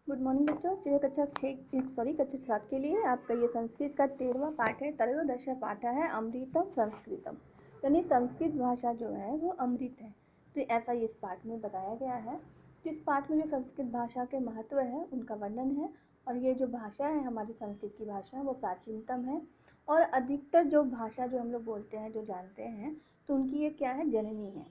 Good morning बच्चों। कक्षा 7 के लिए आपका ये संस्कृत का 13वां पाठ है। त्रयोदश पाठ है अमृतम संस्कृतम। यानी संस्कृत भाषा जो है वो अमृत है। तो ऐसा ये इस पाठ में बताया गया है। तो इस पाठ में जो संस्कृत भाषा के महत्व है उनका वर्णन है। और ये जो भाषा है हमारी संस्कृत की भाषा वो प्राचीनतम है। और अधिकतर जो भाषा जो हम लोग बोलते हैं, जो जानते हैं, तो उनकी ये क्या है, जननी है।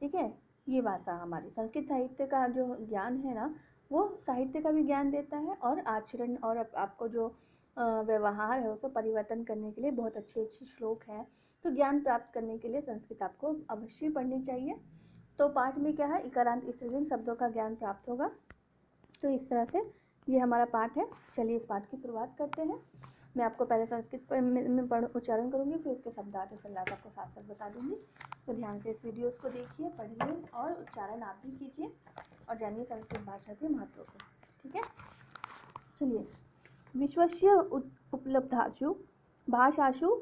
ठीक है, ये भाषा हमारी संस्कृत साहित्य का जो ज्ञान है ना, वो साहित्य का भी ज्ञान देता है और आचरण और आपको जो व्यवहार है उसको परिवर्तन करने के लिए बहुत अच्छे श्लोक हैं। तो ज्ञान प्राप्त करने के लिए संस्कृत आपको अवश्य पढ़नी चाहिए। तो पाठ में क्या है, इकारांत स्त्रीलिंग शब्दों का ज्ञान प्राप्त होगा। तो इस तरह से ये हमारा पाठ है। चलिए इस पाठ की शुरुआत करते हैं। मैं आपको पहले संस्कृत में उच्चारण करूँगी, फिर उसके शब्दार्थ सलाह आपको साथ साथ बता दूँगी। तो ध्यान से इस वीडियोस को देखिए, पढ़िए और उच्चारण आप भी कीजिए और जानिए संस्कृत भाषा के महत्व को। ठीक है, चलिए। विश्वस्य उपलब्धासु भाषासु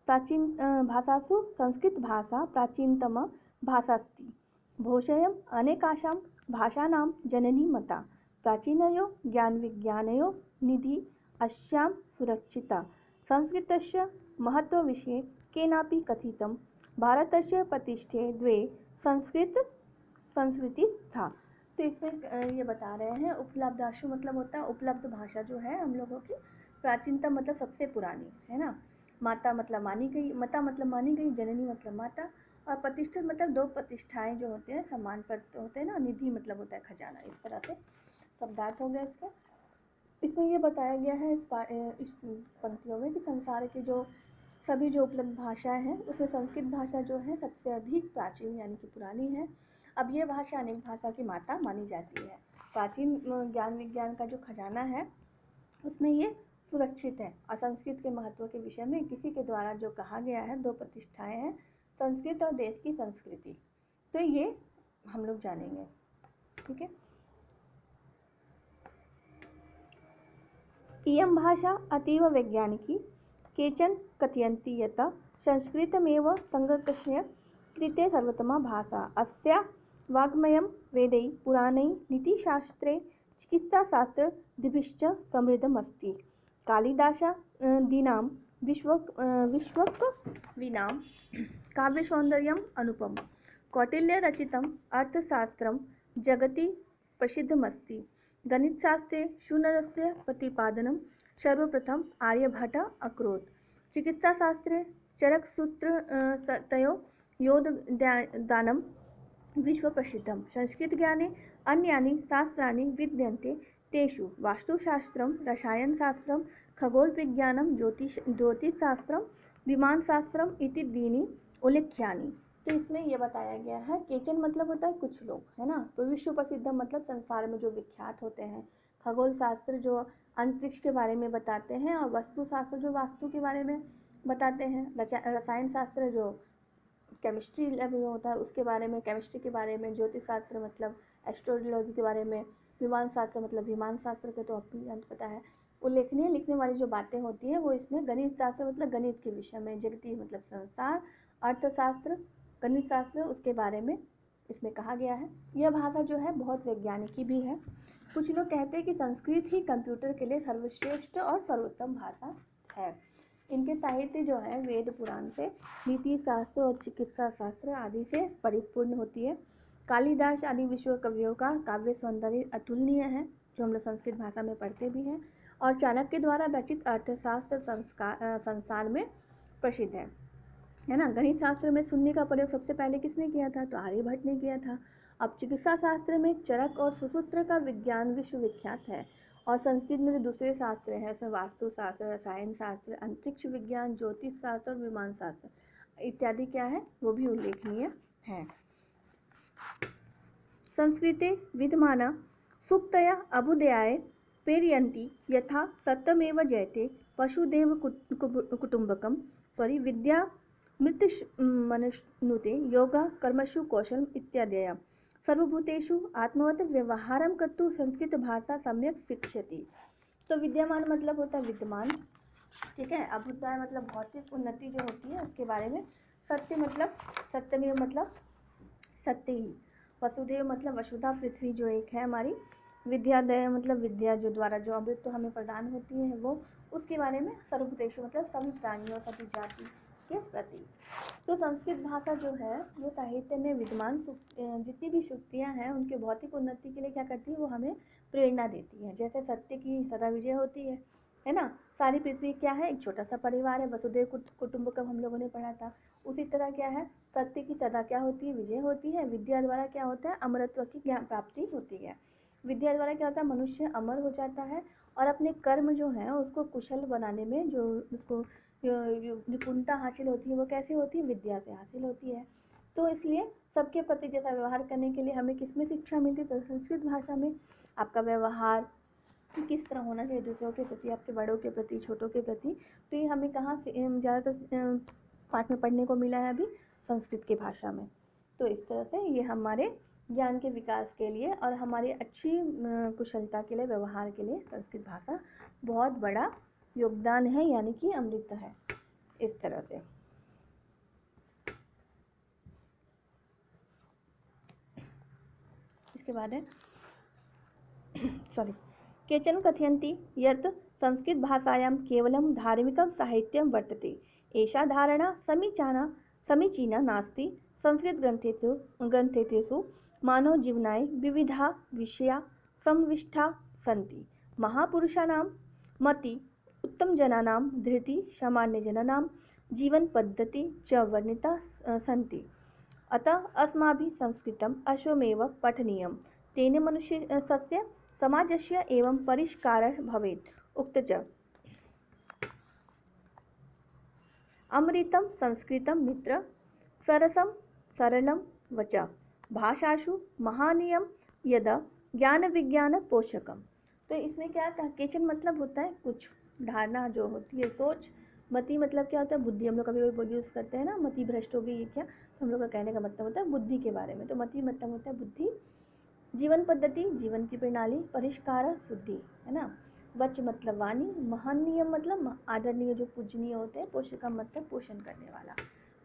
प्राचीन भाषासु संस्कृत भाषा प्राचीनतम भाषास्ति। भोषयम् अनेकाशां भाषाणां जननी मता। प्राचीनयो ज्ञानविज्ञानयो निधि अस्यां सुरक्षिता। संस्कृतस्य महत्वविषये केनापि कथितं। भारतस्य प्रतिष्ठे द्वे संस्कृति था। तो इसमें ये बता रहे हैं, उपलब्धाशु मतलब होता है उपलब्ध भाषा जो है हम लोगों की। प्राचीनतम मतलब सबसे पुरानी है ना। माता मतलब मानी गई, मता मतलब मानी गई, जननी मतलब माता, और प्रतिष्ठित मतलब दो प्रतिष्ठाएं जो होते हैं, सम्मान पर होते हैं ना। निधि मतलब होता है खजाना। इस तरह से शब्दार्थ हो गया इसका। इसमें ये बताया गया है इस पंक्तियों में कि संसार के जो सभी जो उपलब्ध भाषाएं हैं उसमें संस्कृत भाषा जो है सबसे अधिक प्राचीन यानी कि पुरानी है। अब ये भाषा अनेक भाषा की माता मानी जाती है। प्राचीन ज्ञान विज्ञान का जो खजाना है उसमें ये सुरक्षित है। और संस्कृत के महत्व के विषय में किसी के द्वारा जो कहा गया है, दो प्रतिष्ठाएं हैं, संस्कृत और देश की संस्कृति। तो ये हम लोग जानेंगे। ठीक है, इयं भाषा अतीव वैज्ञानिकी। केचन कथयन्ति यत् संस्कृतमेव संगर्कस्य कृते सर्वोत्तमा भाषा। अस्या वाङ्मयं वेदैः पुराणैः नीतिशास्त्रे चिकित्साशास्त्रदिभिश्च समृद्धमस्ति। कालिदासादीनां विश्वकवीनां काव्यसौन्दर्यम् अनुपमम्। कौटिल्यरचितम् अर्थशास्त्रं जगति प्रसिद्धमस्ति। गणितशास्त्रे शून्यस्य प्रतिपादनं सर्वप्रथम आर्यभट्टः अकरोत्। चिकित्साशास्त्रे चरकसूत्रतयो योगदानं विश्वप्रसिद्धं। संस्कृतज्ञाने अन्यानि शास्त्राणि विद्यन्ते, तेषु वास्तुशास्त्रं, रसायनशास्त्रं, खगोलविज्ञानं, ज्योतिषशास्त्रं, विमानशास्त्रम् इति दीनि उल्लेख्यानि। तो इसमें यह बताया गया है, केचन मतलब होता है कुछ लोग, है ना। तो विश्व प्रसिद्ध मतलब संसार में जो विख्यात होते हैं। खगोल शास्त्र जो अंतरिक्ष के बारे में बताते हैं, और वास्तुशास्त्र जो वास्तु के बारे में बताते हैं। रसायन शास्त्र जो केमिस्ट्री लैब जो होता है उसके बारे में, केमिस्ट्री के बारे में। ज्योतिष शास्त्र मतलब एस्ट्रोलॉजी के बारे में। विमान शास्त्र मतलब विमान शास्त्र के तो आपको पता है। उल्लेखनीय लिखने वाली जो बातें होती हैं वो इसमें। गणित शास्त्र मतलब गणित के विषय में। जगती मतलब संसार। अर्थशास्त्र, गणित शास्त्र, उसके बारे में इसमें कहा गया है। यह भाषा जो है बहुत वैज्ञानिकी भी है। कुछ लोग कहते हैं कि संस्कृत ही कंप्यूटर के लिए सर्वश्रेष्ठ और सर्वोत्तम भाषा है। इनके साहित्य जो है वेद पुराण से, नीति शास्त्र और चिकित्सा शास्त्र आदि से परिपूर्ण होती है। कालिदास आदि विश्व कवियों का काव्य सौंदर्य अतुलनीय है, जो हम लोग संस्कृत भाषा में पढ़ते भी हैं। और चाणक्य द्वारा रचित अर्थशास्त्र संसार में प्रसिद्ध है ना। गणित शास्त्र में शून्य का प्रयोग सबसे पहले किसने किया था, तो आर्यभट्ट ने किया था। अब चिकित्सा शास्त्र में चरक और सुसूत्र का विज्ञान विश्वविख्यात है। और संस्कृत में जो दूसरे शास्त्र हैं उसमें वास्तुशास्त्र, रसायन शास्त्र, अंतरिक्ष विज्ञान, ज्योतिष शास्त्र और विमान शास्त्र इत्यादि क्या है वो भी उल्लेखनीय है। संस्कृते विद्यमाना सूक्तया अभ्युदयाय प्रेरयन्ति यथा सत्यमेव जयते वसुदेव कुटुम्बकम विद्या मृत्युमनुस्नुते योगः कर्मसु कौशलम् इत्यादयः। सर्वभूतेषु आत्मवत् व्यवहारं कर्तुं संस्कृत भाषा सम्यक शिक्षयति। तो विद्यमान मतलब होता है विद्यमान, ठीक है। अभ्युदय मतलब भौतिक उन्नति जो होती है उसके बारे में। सत्य मतलब सत्यमेव मतलब सत्य ही। वसुदेव मतलब वसुधा पृथ्वी जो एक है हमारी, विद्यादय मतलब विद्या जो द्वारा जो अमृत तो हमें प्रदान होती है वो, उसके बारे में सर्वभूतेषु मतलब सभी प्राणियों सभी जाति के प्रति। तो संस्कृत भाषा जो है वो साहित्य में विद्यमान जितनी भी शक्तियाँ हैं उनके भौतिक उन्नति के लिए क्या करती है, वो हमें प्रेरणा देती है। जैसे सत्य की सदा विजय होती है ना। सारी पृथ्वी क्या है, एक छोटा सा परिवार है, वसुदेव कुटुंबकम हम लोगों ने पढ़ा था। उसी तरह क्या है, सत्य की सदा क्या होती है, विजय होती है। विद्या द्वारा क्या होता है, अमरत्व की ज्ञान प्राप्ति होती है। विद्या द्वारा क्या होता है, मनुष्य अमर हो जाता है और अपने कर्म जो है उसको कुशल बनाने में जो उसको निपुणता हासिल होती है वो कैसे होती है, विद्या से हासिल होती है। तो इसलिए सबके प्रति जैसा व्यवहार करने के लिए हमें किसमें शिक्षा मिलती है, तो संस्कृत भाषा में। आपका व्यवहार किस तरह होना चाहिए दूसरों के प्रति, आपके बड़ों के प्रति, छोटों के प्रति, तो ये हमें कहाँ से ज़्यादातर पाठ में पढ़ने को मिला है अभी, संस्कृत की भाषा में। तो इस तरह से ये हमारे ज्ञान के विकास के लिए और हमारी अच्छी कुशलता के लिए, व्यवहार के लिए संस्कृत भाषा बहुत बड़ा योगदान है, यानी कि अमृत है। इस तरह से इसके बाद है केचन कथयन्ति यत् संस्कृतभाषायां केवलं धार्मिकं साहित्यं वर्तते। एषा धारणा समीचीना नास्ति। संस्कृतग्रन्थेषु मानवजीवनाय विविधा विषया समाविष्टाः सन्ति। महापुरुषाणां मति, उत्तमजनानां धृति, सामान्यजनानां जीवनपद्धति च वर्णिता सन्ति। अतः अस्माभिः संस्कृतम् अवश्यमेव पठनीयं। तेन मनुष्यस्य समाजस्य एवं परिष्कारः भवेत्। उक्तच अमृतं संस्कृतं मित्र, सरसं सरलं वच, भाषासु महनीयं यद ज्ञान विज्ञान पोषकम। तो इसमें क्या था, केचन मतलब होता है कुछ, धारणा जो होती है सोच, मति मतलब क्या होता है, बुद्धि। हम लोग कभी कभी यूज़ करते हैं ना, मति भ्रष्ट हो गई ये क्या, तो हम लोग का कहने का मतलब होता है बुद्धि के बारे में। तो मति मतलब होता है बुद्धि, जीवन पद्धति जीवन की प्रणाली, परिष्कार शुद्धि, है ना। वच मतलब वाणी, महनीय मतलब आदरणीय जो पूजनीय होते हैं, पोषकम मतलब पोषण करने वाला।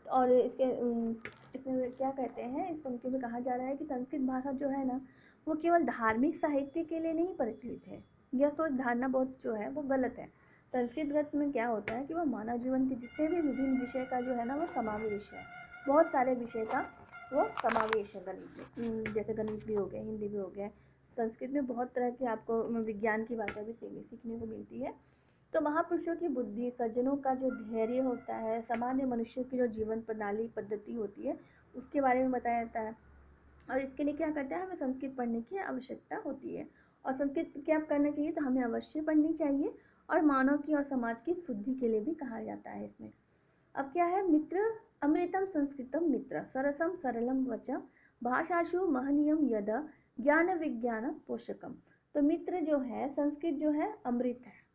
और इसमें क्या कहते हैं, इस पंक्ति में कहा जा रहा है कि संस्कृत भाषा जो है ना वो केवल धार्मिक साहित्य के लिए नहीं प्रचलित है। यह सोच धारणा बहुत जो है वो गलत है। संस्कृत ग्रंथ में क्या होता है कि वो मानव जीवन के जितने भी विभिन्न विषय का जो है ना वो समावेश है, बहुत सारे विषय का वो समावेश है। गणित में जैसे गणित भी हो गया, हिंदी भी हो गया, संस्कृत में बहुत तरह की आपको विज्ञान की बातें भी सीखने को मिलती है। तो महापुरुषों की बुद्धि, सज्जनों का जो धैर्य होता है, सामान्य मनुष्यों की जो जीवन प्रणाली पद्धति होती है उसके बारे में बताया जाता है। और इसके लिए क्या करता है, हमें संस्कृत पढ़ने की आवश्यकता होती है। और संस्कृत क्या करना चाहिए, तो हमें अवश्य पढ़नी चाहिए। और मानव की और समाज की शुद्धि के लिए भी कहा जाता है इसमें। अब क्या है, मित्र अमृतम संस्कृतम मित्र, सरसम सरलम वच, भाषासु महनीयम यद ज्ञान विज्ञान पोषकम। तो मित्र जो है, संस्कृत जो है अमृत है,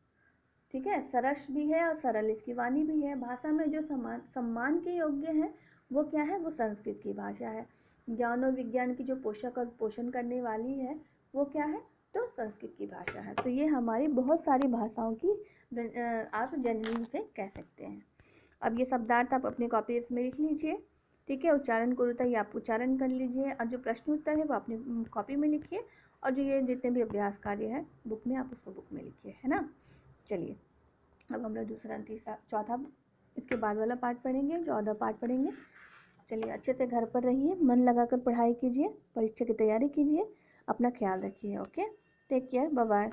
ठीक है, सरस भी है और सरल इसकी वाणी भी है। भाषा में जो सम्मान के योग्य है वो क्या है, वो संस्कृत की भाषा है। ज्ञान और विज्ञान की जो पोषक और पोषण करने वाली है वो क्या है, तो संस्कृत की भाषा है। तो ये हमारी बहुत सारी भाषाओं की आप जननी से कह सकते हैं। अब ये शब्दार्थ आप अपने कॉपी में लिख लीजिए, ठीक है। उच्चारण कुरुता ये आप उच्चारण कर लीजिए, और जो प्रश्न उत्तर है वो अपने कॉपी में लिखिए, और जो ये जितने भी अभ्यास कार्य है बुक में, आप उसको बुक में लिखिए, है ना। चलिए अब हम लोग दूसरा, तीसरा, चौथा इसके बाद वाला पार्ट पढ़ेंगे, 14 पार्ट पढ़ेंगे। चलिए अच्छे से घर पर रहिए, मन लगाकर पढ़ाई कीजिए, परीक्षा की तैयारी कीजिए, अपना ख्याल रखिए। Okay, take care, bye bye.